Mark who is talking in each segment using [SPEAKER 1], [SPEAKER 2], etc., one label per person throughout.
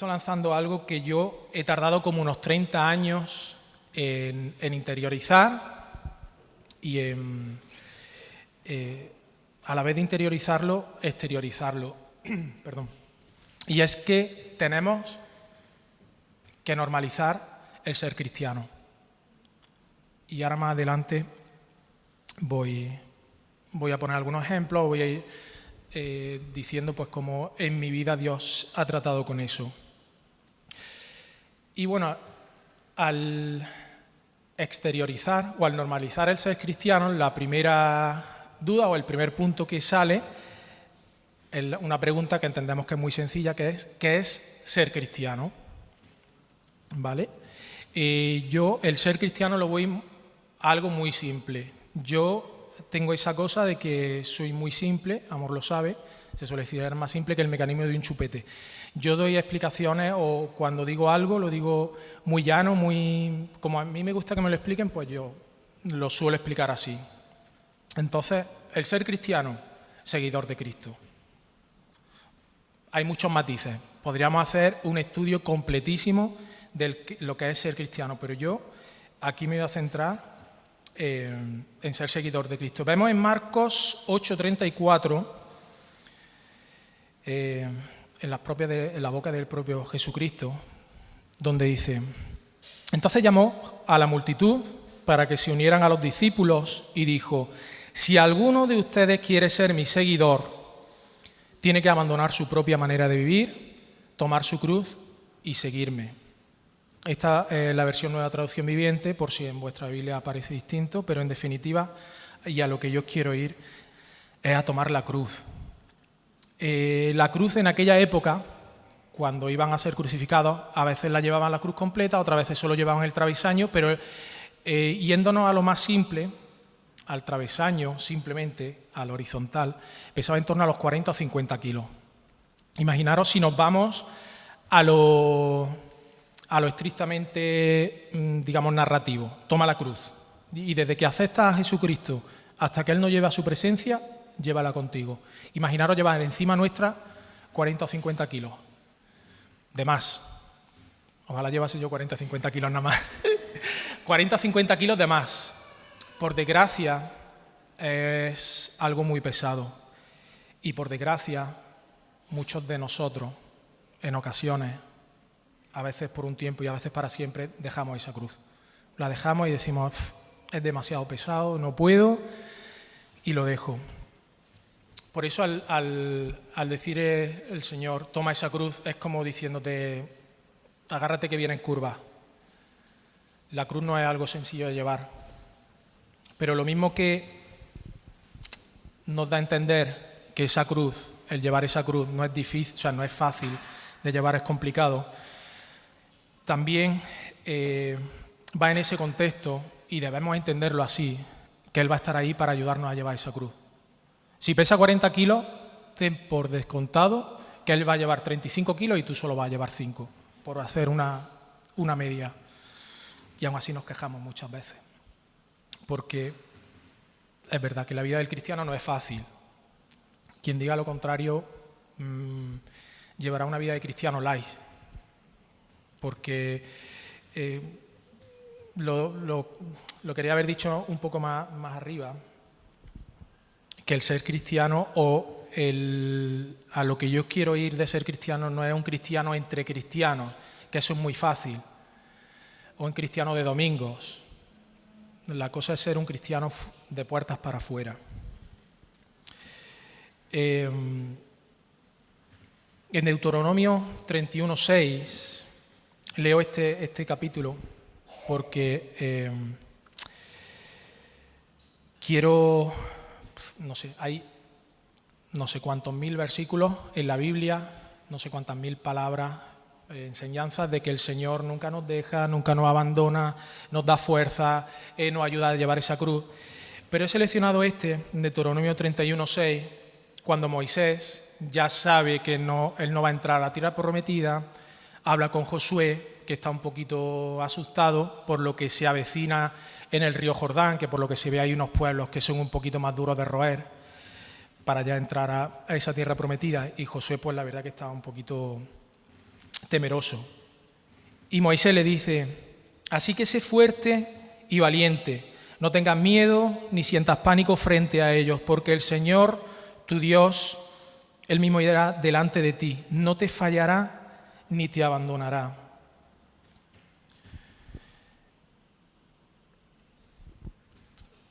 [SPEAKER 1] empiezo lanzando algo que yo he tardado como unos 30 años en interiorizar y a la vez de interiorizarlo, exteriorizarlo. Perdón. Y es que tenemos que normalizar el ser cristiano. Y ahora más adelante voy a poner algunos ejemplos, voy a ir diciendo pues cómo en mi vida Dios ha tratado con eso. Y bueno, al exteriorizar o al normalizar el ser cristiano, la primera duda o el primer punto que sale es una pregunta que entendemos que es muy sencilla, que es ¿qué es ser cristiano? ¿Vale? Yo el ser cristiano lo voy a algo muy simple. Yo tengo esa cosa de que soy muy simple, Amor lo sabe, se suele decir es más simple que el mecanismo de un chupete. Yo doy explicaciones o cuando digo algo lo digo muy llano, muy como a mí me gusta que me lo expliquen, pues yo lo suelo explicar así. Entonces, el ser cristiano, seguidor de Cristo. Hay muchos matices. Podríamos hacer un estudio completísimo de lo que es ser cristiano, pero yo aquí me voy a centrar en ser seguidor de Cristo. Vemos en Marcos 8:34, en la boca del propio Jesucristo, donde dice: entonces llamó a la multitud para que se unieran a los discípulos y dijo: si alguno de ustedes quiere ser mi seguidor, tiene que abandonar su propia manera de vivir, tomar su cruz y seguirme. Esta es la versión Nueva Traducción Viviente, por si en vuestra Biblia aparece distinto, pero en definitiva, y a lo que yo quiero ir, es a tomar la cruz. La cruz en aquella época, cuando iban a ser crucificados, a veces la llevaban la cruz completa, otras veces solo llevaban el travesaño, pero yéndonos a lo más simple, al travesaño, simplemente, al horizontal, pesaba en torno a los 40 o 50 kilos. Imaginaros si nos vamos a lo estrictamente, digamos, narrativo. Toma la cruz. Y desde que aceptas a Jesucristo hasta que Él nos lleva a su presencia, llévala contigo. Imaginaros llevar encima nuestra 40 o 50 kilos. De más. Ojalá llevase yo 40 o 50 kilos nada más. 40 o 50 kilos de más. Por desgracia, es algo muy pesado. Y por desgracia, muchos de nosotros, en ocasiones, a veces por un tiempo y a veces para siempre, dejamos esa cruz. La dejamos y decimos, es demasiado pesado, no puedo, y lo dejo. Por eso al decir el Señor, toma esa cruz, es como diciéndote, agárrate que viene en curva. La cruz no es algo sencillo de llevar. Pero lo mismo que nos da a entender que esa cruz, el llevar esa cruz no es difícil, o sea, no es fácil de llevar, es complicado, también va en ese contexto, y debemos entenderlo así, que Él va a estar ahí para ayudarnos a llevar esa cruz. Si pesa 40 kilos, ten por descontado que Él va a llevar 35 kilos y tú solo vas a llevar 5, por hacer una media. Y aún así nos quejamos muchas veces. Porque es verdad que la vida del cristiano no es fácil. Quien diga lo contrario llevará una vida de cristiano light. Porque lo quería haber dicho un poco más arriba, que el ser cristiano o a lo que yo quiero ir de ser cristiano no es un cristiano entre cristianos, que eso es muy fácil, o un cristiano de domingos. La cosa es ser un cristiano de puertas para afuera. En Deuteronomio 31:6 leo este capítulo porque quiero, hay no sé cuántos mil versículos en la Biblia, no sé cuántas mil palabras, enseñanzas de que el Señor nunca nos deja, nunca nos abandona, nos da fuerza, nos ayuda a llevar esa cruz. Pero he seleccionado Deuteronomio 31:6, cuando Moisés ya sabe que él no va a entrar a la tierra prometida, habla con Josué, que está un poquito asustado por lo que se avecina en el río Jordán, que por lo que se ve hay unos pueblos que son un poquito más duros de roer para ya entrar a esa tierra prometida. Y Josué, pues la verdad que estaba un poquito temeroso. Y Moisés le dice: así que sé fuerte y valiente, no tengas miedo ni sientas pánico frente a ellos, porque el Señor, tu Dios, Él mismo irá delante de ti, no te fallará ni te abandonará.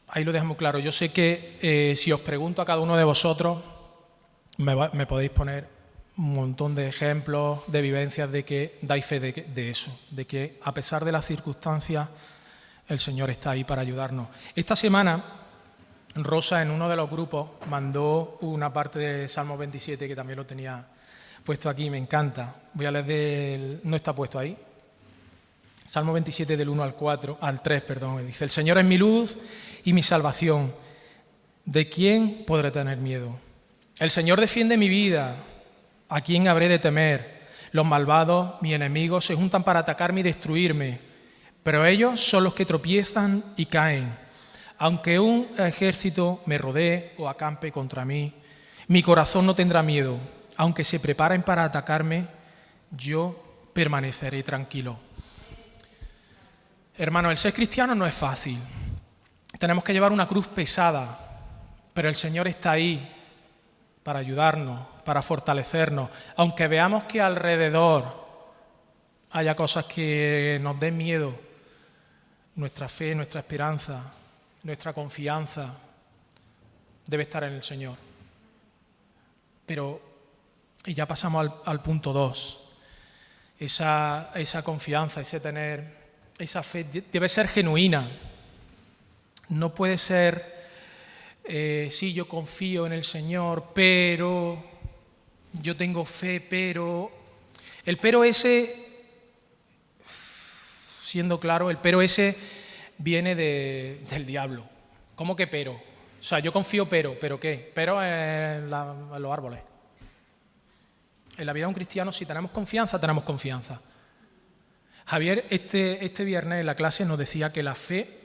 [SPEAKER 1] Ahí lo dejamos claro. Yo sé que si os pregunto a cada uno de vosotros, me podéis poner un montón de ejemplos, de vivencias de que dais fe de eso, de que a pesar de las circunstancias, el Señor está ahí para ayudarnos. Esta semana, Rosa, en uno de los grupos, mandó una parte de Salmo 27, que también lo tenía puesto aquí, me encanta. Voy a leer no está puesto ahí. Salmo 27 del 1 al 3, dice: el Señor es mi luz y mi salvación. ¿De quién podré tener miedo? El Señor defiende mi vida. ¿A quién habré de temer? Los malvados, mis enemigos, se juntan para atacarme y destruirme. Pero ellos son los que tropiezan y caen. Aunque un ejército me rodee o acampe contra mí, mi corazón no tendrá miedo. Aunque se preparen para atacarme, yo permaneceré tranquilo. Hermano, el ser cristiano no es fácil. Tenemos que llevar una cruz pesada, pero el Señor está ahí para ayudarnos, para fortalecernos. Aunque veamos que alrededor haya cosas que nos den miedo, nuestra fe, nuestra esperanza, nuestra confianza debe estar en el Señor. Pero, y ya pasamos al punto 2, esa confianza, ese tener, esa fe debe ser genuina. No puede ser, sí, yo confío en el Señor, pero yo tengo fe, pero... El pero ese, siendo claro, el pero ese viene del diablo. ¿Cómo que pero? O sea, yo confío, pero ¿qué? Pero en los árboles. En la vida de un cristiano, si tenemos confianza, tenemos confianza. Javier, este viernes en la clase nos decía que la fe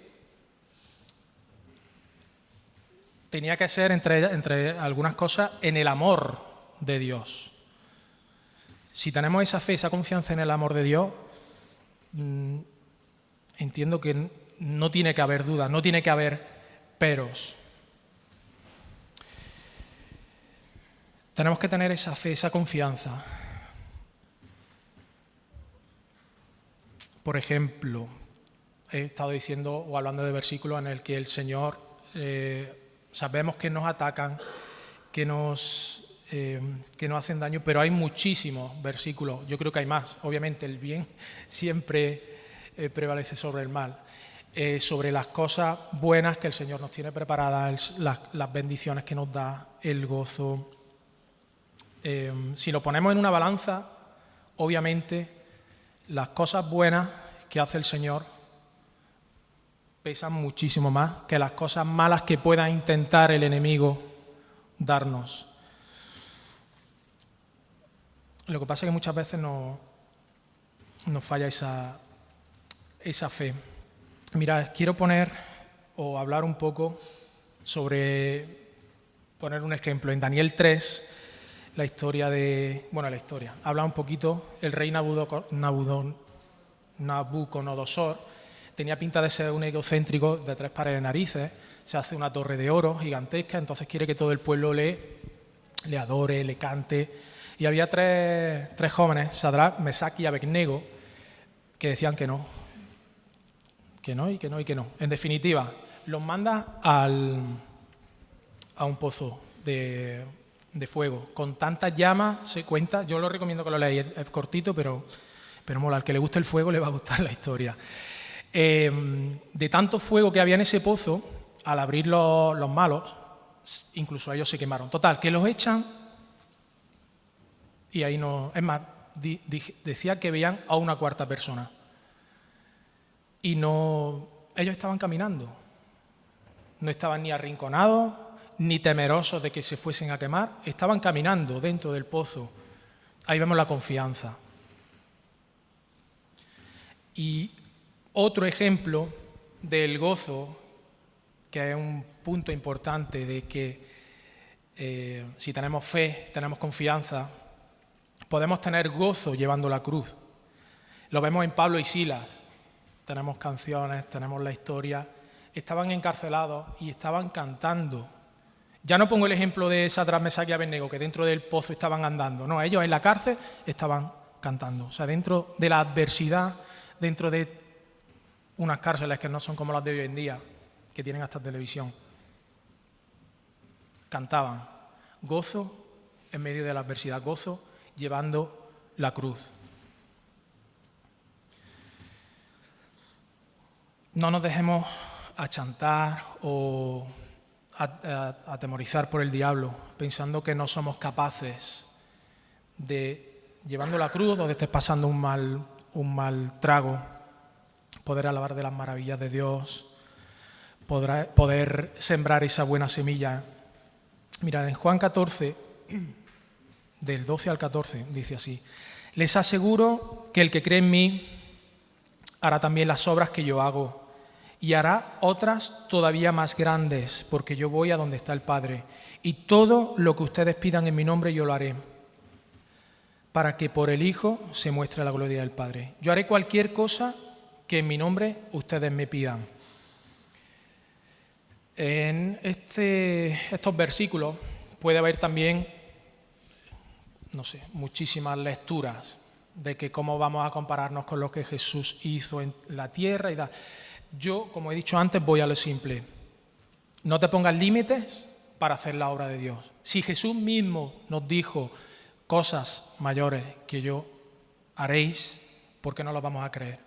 [SPEAKER 1] tenía que ser, entre algunas cosas, en el amor de Dios. Si tenemos esa fe, esa confianza en el amor de Dios, entiendo que no tiene que haber dudas, no tiene que haber peros. Tenemos que tener esa fe, esa confianza. Por ejemplo, he estado diciendo o hablando de versículos en el que el Señor, sabemos que nos atacan, que nos hacen daño, pero hay muchísimos versículos. Yo creo que hay más. Obviamente el bien siempre prevalece sobre el mal. Sobre las cosas buenas que el Señor nos tiene preparadas, las bendiciones que nos da, el gozo. Si lo ponemos en una balanza, obviamente las cosas buenas que hace el Señor pesan muchísimo más que las cosas malas que pueda intentar el enemigo darnos. Lo que pasa es que muchas veces nos falla esa fe. Mirad, quiero poner o hablar un poco sobre, poner un ejemplo. En Daniel 3, habla un poquito, el rey Nabucodonosor tenía pinta de ser un egocéntrico de 3 pares de narices, se hace una torre de oro gigantesca, entonces quiere que todo el pueblo le adore, le cante. Y había tres jóvenes, Sadrach, Mesach y Abednego, que decían que no. En definitiva, los manda a un pozo de fuego. Con tantas llamas se cuenta, yo lo recomiendo que lo leáis, es cortito, pero mola. Al que le guste el fuego le va a gustar la historia. De tanto fuego que había en ese pozo, al abrir los malos, incluso ellos se quemaron. Total, que los echan y ahí no... Es más, decía que veían a una cuarta persona. Y no... Ellos estaban caminando. No estaban ni arrinconados, ni temerosos de que se fuesen a quemar. Estaban caminando dentro del pozo. Ahí vemos la confianza. Y otro ejemplo del gozo, que es un punto importante de que si tenemos fe, tenemos confianza, Podemos tener gozo llevando la cruz. Lo vemos en Pablo y Silas. Tenemos canciones, tenemos la historia. Estaban encarcelados y estaban cantando. Ya no pongo el ejemplo de Sadrach, Mesach y Abednego, que dentro del pozo estaban andando. No, ellos en la cárcel estaban cantando. O sea, dentro de la adversidad, dentro de unas cárceles que no son como las de hoy en día, que tienen hasta televisión, cantaban. Gozo en medio de la adversidad, gozo llevando la cruz. No nos dejemos achantar o atemorizar por el diablo, pensando que no somos capaces de, llevando la cruz, o de estés pasando un mal trago, poder alabar de las maravillas de Dios, poder sembrar esa buena semilla. Mirad, en Juan 14, del 12 al 14, dice así: les aseguro que el que cree en mí hará también las obras que yo hago, y hará otras todavía más grandes, porque yo voy a donde está el Padre. Y todo lo que ustedes pidan en mi nombre yo lo haré, para que por el Hijo se muestre la gloria del Padre. Yo haré cualquier cosa que en mi nombre ustedes me pidan. En estos versículos puede haber también, no sé, muchísimas lecturas de que cómo vamos a compararnos con lo que Jesús hizo en la tierra y tal. Yo, como he dicho antes, voy a lo simple. No te pongas límites para hacer la obra de Dios. Si Jesús mismo nos dijo cosas mayores que yo haréis, ¿por qué no las vamos a creer?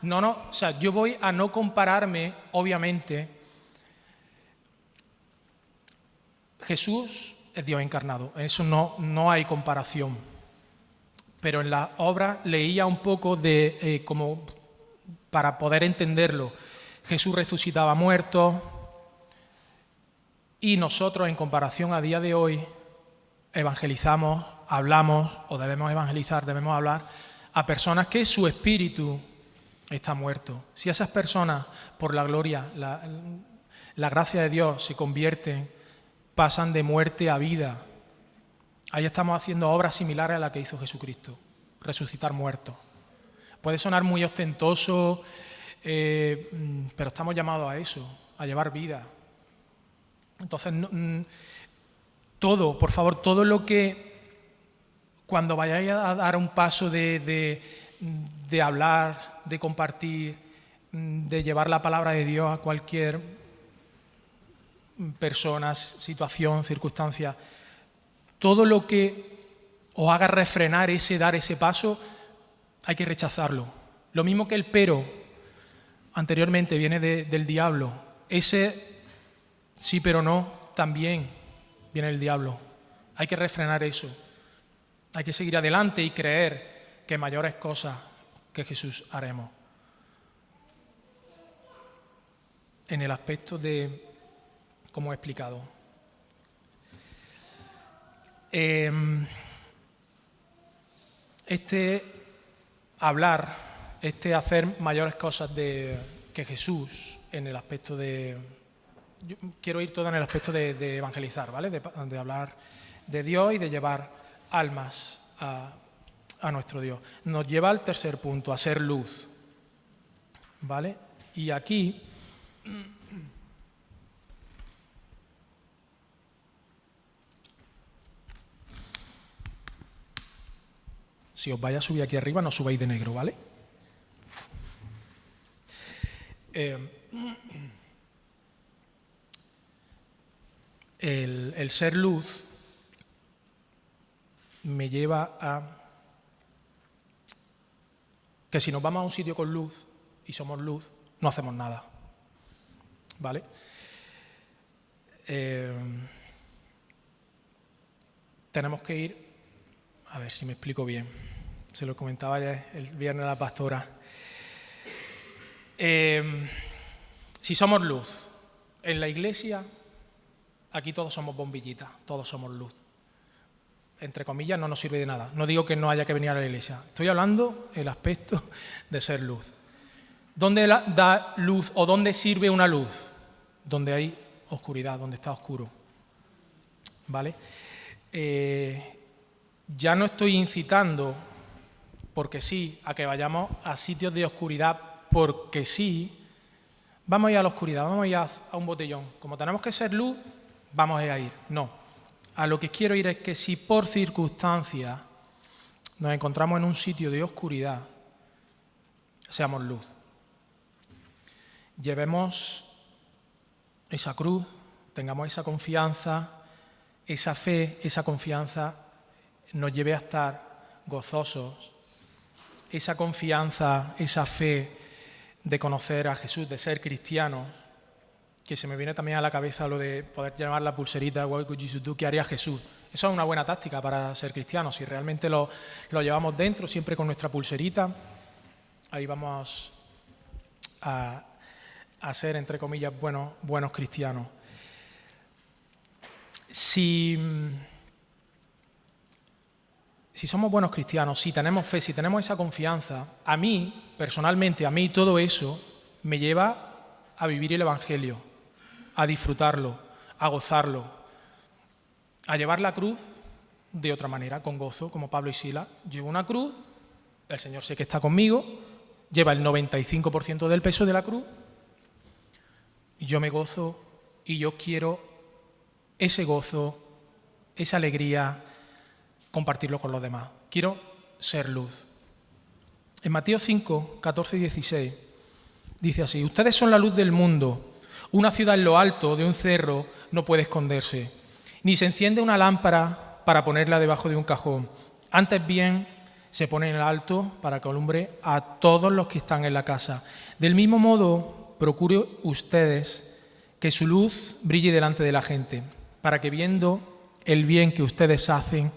[SPEAKER 1] O sea, yo voy a no compararme, obviamente. Jesús es Dios encarnado, en eso no hay comparación. Pero en la obra leía un poco de como para poder entenderlo. Jesús resucitaba muertos y nosotros, en comparación a día de hoy, evangelizamos, hablamos, o debemos evangelizar, debemos hablar a personas que su espíritu está muerto. Si esas personas, por la gloria, la gracia de Dios, se convierten, pasan de muerte a vida, ahí estamos haciendo obras similares a las que hizo Jesucristo, resucitar muertos. Puede sonar muy ostentoso, pero estamos llamados a eso, a llevar vida. Entonces, todo, por favor, todo lo que cuando vayáis a dar un paso de hablar, de compartir, de llevar la palabra de Dios a cualquier persona, situación, circunstancia, todo lo que os haga refrenar dar ese paso, hay que rechazarlo. Lo mismo que el pero anteriormente viene del diablo, ese sí pero no también viene del diablo. Hay que refrenar eso. Hay que seguir adelante y creer que mayores cosas que Jesús haremos. En el aspecto de, como he explicado, hablar, hacer mayores cosas que Jesús en el aspecto de... Yo quiero ir todo en el aspecto de evangelizar, ¿vale? De hablar de Dios y de llevar almas a nuestro Dios. Nos lleva al tercer punto, a ser luz, ¿vale? Y aquí... Si os vais a subir aquí arriba, no subáis de negro, ¿vale? El ser luz me lleva a que si nos vamos a un sitio con luz y somos luz, no hacemos nada, ¿vale? Tenemos que ir, a ver si me explico bien, se lo comentaba ya el viernes a la pastora. Si somos luz en la iglesia, aquí todos somos bombillitas, todos somos luz. Entre comillas, no nos sirve de nada. No digo que no haya que venir a la iglesia. Estoy hablando del aspecto de ser luz. ¿Dónde da luz o dónde sirve una luz? Donde hay oscuridad, donde está oscuro. ¿Vale? Ya no estoy incitando, porque sí, a que vayamos a sitios de oscuridad, porque sí. Vamos a ir a la oscuridad, vamos a ir a un botellón. Como tenemos que ser luz, vamos a ir. No. A lo que quiero ir es que si por circunstancias nos encontramos en un sitio de oscuridad, seamos luz. Llevemos esa cruz, tengamos esa confianza, esa fe, esa confianza nos lleve a estar gozosos. Esa confianza, esa fe de conocer a Jesús, de ser cristiano, que se me viene también a la cabeza lo de poder llevar la pulserita What would Jesus do? ¿Qué haría Jesús? Eso es una buena táctica para ser cristiano. Si realmente lo llevamos dentro, siempre con nuestra pulserita, ahí vamos a ser, entre comillas, buenos cristianos. Si somos buenos cristianos, si tenemos fe, si tenemos esa confianza, a mí, personalmente, todo eso me lleva a vivir el Evangelio, a disfrutarlo, a gozarlo, a llevar la cruz de otra manera, con gozo, como Pablo y Silas. Llevo una cruz, el Señor sé que está conmigo, lleva el 95% del peso de la cruz, y yo me gozo y yo quiero ese gozo, esa alegría, compartirlo con los demás. Quiero ser luz. En Mateo 5, 14 y 16 dice así: ustedes son la luz del mundo. Una ciudad en lo alto de un cerro no puede esconderse, ni se enciende una lámpara para ponerla debajo de un cajón. Antes bien, se pone en el alto para que alumbre a todos los que están en la casa. Del mismo modo, procure ustedes que su luz brille delante de la gente, para que viendo el bien que ustedes hacen,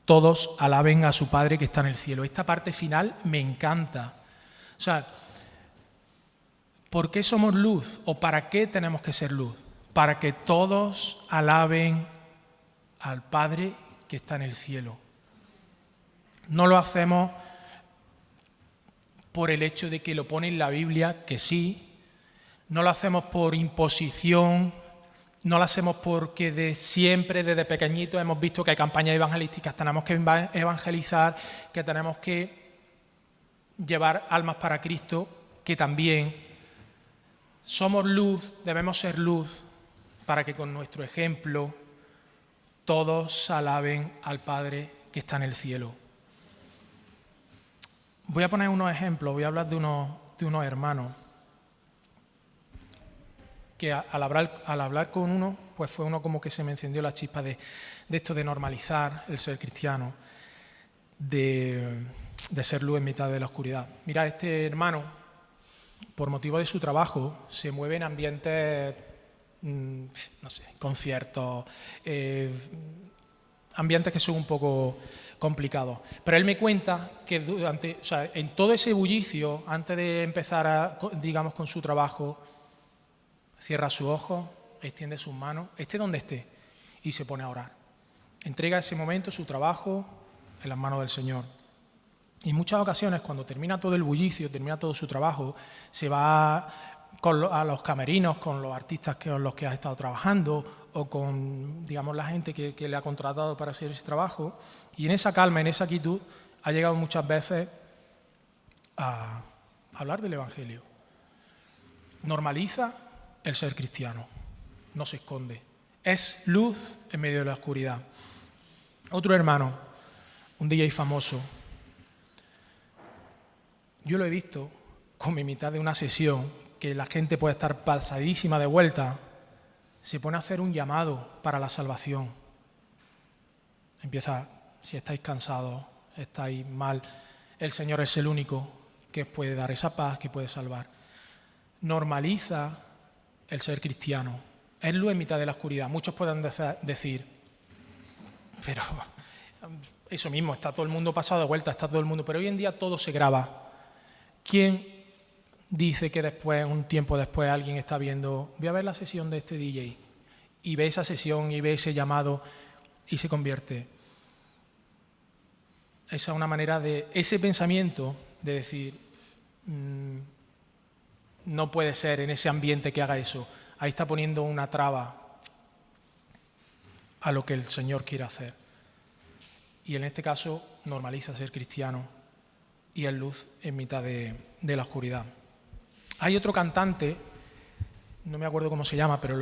[SPEAKER 1] todos alaben a su Padre que está en el cielo. Esta parte final me encanta. O sea, ¿por qué somos luz? ¿O para qué tenemos que ser luz? Para que todos alaben al Padre que está en el cielo. No lo hacemos por el hecho de que lo pone en la Biblia, que sí. No lo hacemos por imposición. No lo hacemos porque desde pequeñitos hemos visto que hay campañas evangelísticas, tenemos que evangelizar, que tenemos que llevar almas para Cristo, que también somos luz, debemos ser luz, para que con nuestro ejemplo todos alaben al Padre que está en el cielo. Voy a poner unos ejemplos, voy a hablar de unos hermanos, que al hablar con uno, pues fue uno como que se me encendió la chispa de esto de normalizar el ser cristiano, de ser luz en mitad de la oscuridad. Mira, este hermano, por motivo de su trabajo, se mueve en ambientes, no sé, conciertos, ambientes que son un poco complicados. Pero él me cuenta que en todo ese bullicio, antes de empezar, digamos, con su trabajo, cierra sus ojos, extiende sus manos, esté donde esté, y se pone a orar. Entrega ese momento, su trabajo, en las manos del Señor. Y en muchas ocasiones, cuando termina todo el bullicio, termina todo su trabajo, se va a los camerinos con los artistas con los que ha estado trabajando o con, digamos, la gente que le ha contratado para hacer ese trabajo. Y en esa calma, en esa quietud, ha llegado muchas veces a hablar del Evangelio. Normaliza el ser cristiano, no se esconde, es luz en medio de la oscuridad. Otro hermano, un DJ famoso, yo lo he visto como en mitad de una sesión, que la gente puede estar pasadísima de vuelta, se pone a hacer un llamado para la salvación. Empieza: si estáis cansados, estáis mal, el Señor es el único que puede dar esa paz, que puede salvar. Normaliza el ser cristiano, es luz en mitad de la oscuridad. Muchos pueden decir, pero eso mismo, está todo el mundo pasado de vuelta, está todo el mundo, pero hoy en día todo se graba. ¿Quién dice que después, un tiempo después, alguien está viendo, voy a ver la sesión de este DJ, y ve esa sesión y ve ese llamado y se convierte? Esa es una manera de, ese pensamiento de decir, no puede ser en ese ambiente que haga eso. Ahí está poniendo una traba a lo que el Señor quiere hacer. y en este caso normaliza ser cristiano y es luz en mitad de la oscuridad. Hay otro cantante, no me acuerdo cómo se llama, pero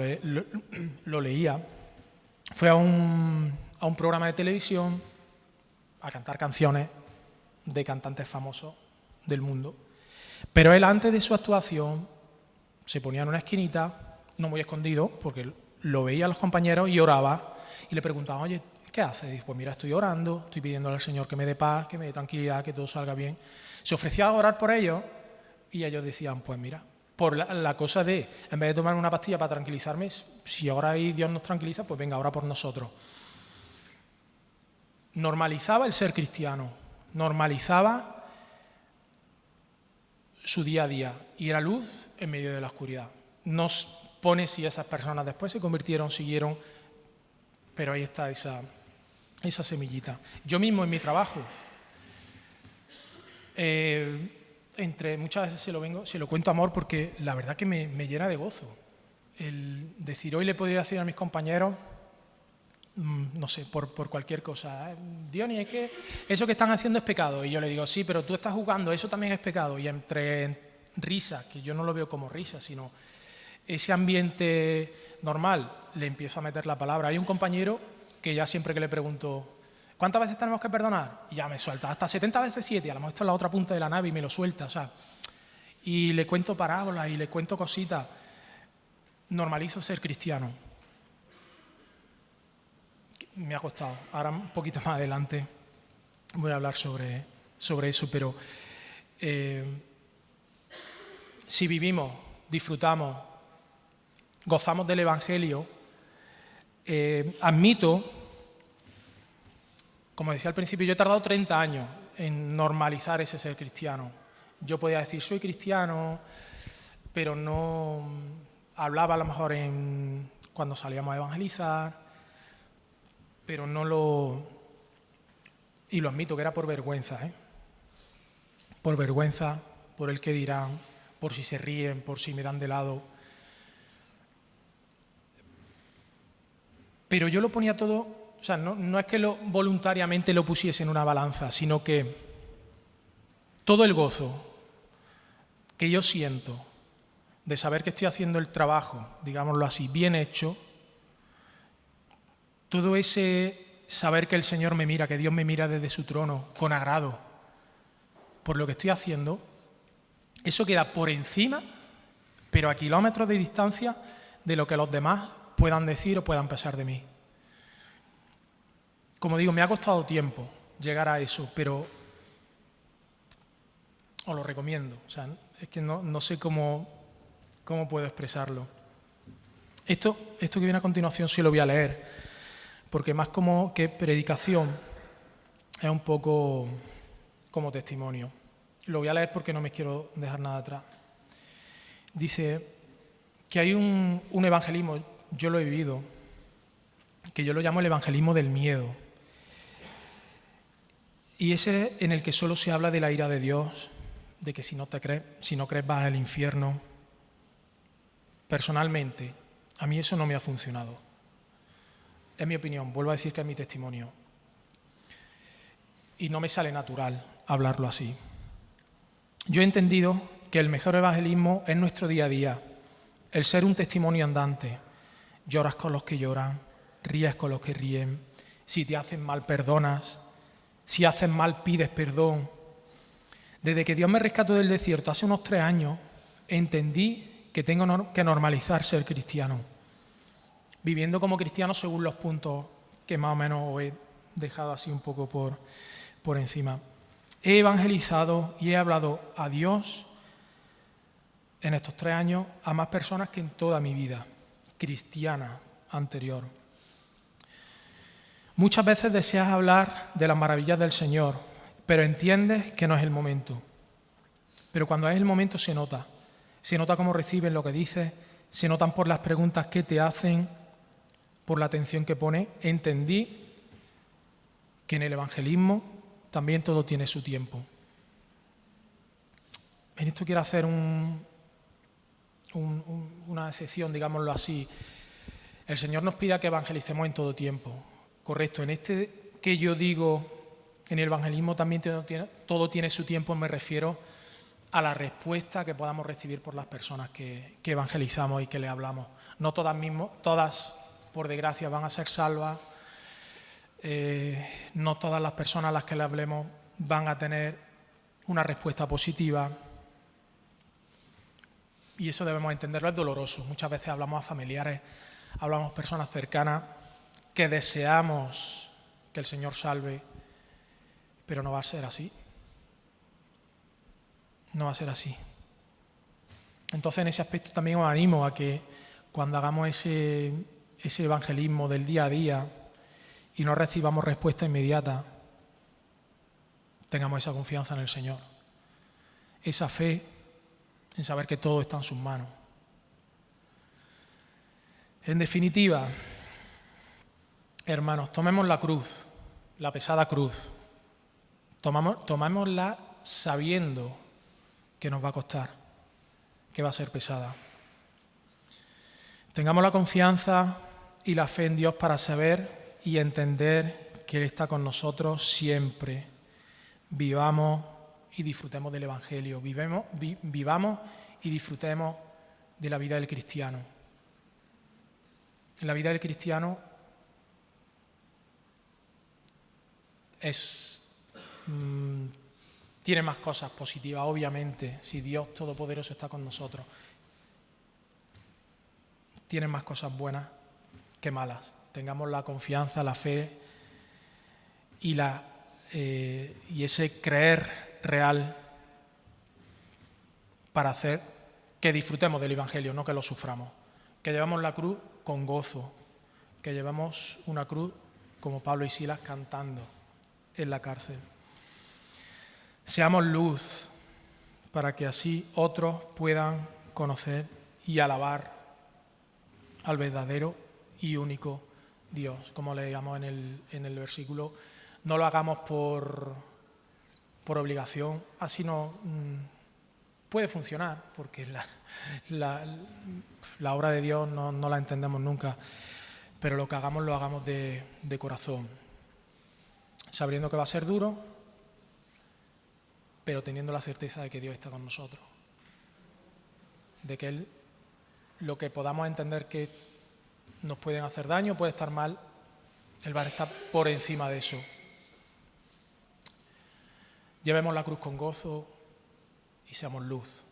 [SPEAKER 1] lo leía, fue a un programa de televisión a cantar canciones de cantantes famosos del mundo, pero él antes de su actuación se ponía en una esquinita, no muy escondido, porque lo veía a los compañeros y oraba, y le preguntaban, oye, ¿qué haces? Dice, pues mira, estoy orando, estoy pidiéndole al Señor que me dé paz, que me dé tranquilidad, que todo salga bien. Se ofrecía a orar por ellos y ellos decían, pues mira, por la cosa de, en vez de tomar una pastilla para tranquilizarme, si ahora ahí Dios nos tranquiliza, pues venga, ora por nosotros. Normalizaba el ser cristiano, normalizaba su día a día y era luz en medio de la oscuridad. Nos pone si esas personas después se convirtieron, siguieron, pero ahí está esa semillita. Yo mismo en mi trabajo, muchas veces se lo cuento a Amor porque la verdad que me llena de gozo. El decir, hoy le he podido decir a mis compañeros, no sé, por cualquier cosa, Diony, es que eso que están haciendo es pecado. Y yo le digo, sí, pero tú estás jugando, eso también es pecado. Y entre risas, que yo no lo veo como risa, sino ese ambiente normal, le empiezo a meter la palabra. Hay un compañero que ya siempre que le pregunto, ¿cuántas veces tenemos que perdonar? Y ya me suelta, hasta 70 veces 7, a lo mejor está en la otra punta de la nave y me lo suelta, o sea, y le cuento parábolas y le cuento cositas. Normalizo ser cristiano. Me ha costado. Ahora un poquito más adelante voy a hablar sobre eso, pero si vivimos, disfrutamos, gozamos del Evangelio, admito, como decía al principio, yo he tardado 30 años en normalizar ese ser cristiano. Yo podía decir, soy cristiano, pero no hablaba a lo mejor cuando salíamos a evangelizar, pero no y lo admito que era por vergüenza, por vergüenza, por el que dirán, por si se ríen, por si me dan de lado. Pero yo lo ponía todo, o sea, no es que voluntariamente lo pusiese en una balanza, sino que todo el gozo que yo siento de saber que estoy haciendo el trabajo, digámoslo así, bien hecho, todo ese saber que el Señor me mira, que Dios me mira desde su trono, con agrado, por lo que estoy haciendo, eso queda por encima, pero a kilómetros de distancia, de lo que los demás puedan decir o puedan pensar de mí. Como digo, me ha costado tiempo llegar a eso, pero os lo recomiendo. O sea, es que no sé cómo puedo expresarlo. Esto que viene a continuación sí lo voy a leer, porque más como que predicación es un poco como testimonio. Lo voy a leer porque no me quiero dejar nada atrás. Dice que hay un evangelismo, yo lo he vivido, que yo lo llamo el evangelismo del miedo. Y ese en el que solo se habla de la ira de Dios, de que si no crees vas al infierno. Personalmente, a mí eso no me ha funcionado. Es mi opinión, vuelvo a decir que es mi testimonio. Y no me sale natural hablarlo así. Yo he entendido que el mejor evangelismo es nuestro día a día, el ser un testimonio andante. Lloras con los que lloran, ríes con los que ríen. Si te hacen mal, perdonas. Si haces mal, pides perdón. Desde que Dios me rescató del desierto hace unos 3 años, entendí que tengo que normalizar ser cristiano, viviendo como cristiano según los puntos que más o menos os he dejado así un poco por encima. He evangelizado y he hablado a Dios en estos 3 años a más personas que en toda mi vida cristiana anterior. Muchas veces deseas hablar de las maravillas del Señor, pero entiendes que no es el momento. Pero cuando es el momento se nota cómo recibes lo que dices, se notan por las preguntas que te hacen, por la atención que pone. Entendí que en el evangelismo también todo tiene su tiempo. En esto quiero hacer una excepción, digámoslo así. El Señor nos pide que evangelicemos en todo tiempo. Correcto, en este que yo digo en el evangelismo también todo tiene su tiempo, me refiero a la respuesta que podamos recibir por las personas que evangelizamos y que le hablamos. No todas, por desgracia, van a ser salvas. No todas las personas a las que le hablemos van a tener una respuesta positiva. Y eso debemos entenderlo, es doloroso. Muchas veces hablamos a familiares, hablamos a personas cercanas que deseamos que el Señor salve, pero no va a ser así. No va a ser así. Entonces, en ese aspecto también os animo a que cuando hagamos ese evangelismo del día a día y no recibamos respuesta inmediata, tengamos esa confianza en el Señor, esa fe en saber que todo está en sus manos. En definitiva, hermanos, tomemos la cruz, la pesada cruz, tomémosla sabiendo que nos va a costar, que va a ser pesada. Tengamos la confianza y la fe en Dios para saber y entender que Él está con nosotros siempre. Vivamos y disfrutemos del Evangelio, vivamos y disfrutemos de la vida del cristiano. La vida del cristiano tiene más cosas positivas, obviamente, si Dios Todopoderoso está con nosotros. Tiene más cosas buenas que malas. Tengamos la confianza, la fe y ese creer real para hacer que disfrutemos del Evangelio, no que lo suframos. Que llevamos la cruz con gozo, que llevamos una cruz como Pablo y Silas cantando en la cárcel. Seamos luz para que así otros puedan conocer y alabar al verdadero y único Dios. Como leíamos en el versículo, no lo hagamos por obligación, así no puede funcionar, porque la obra de Dios no la entendemos nunca, pero lo que hagamos lo hagamos de corazón, sabiendo que va a ser duro, pero teniendo la certeza de que Dios está con nosotros, de que Él, lo que podamos entender que nos pueden hacer daño, puede estar mal, Él va a estar por encima de eso. Llevemos la cruz con gozo y seamos luz.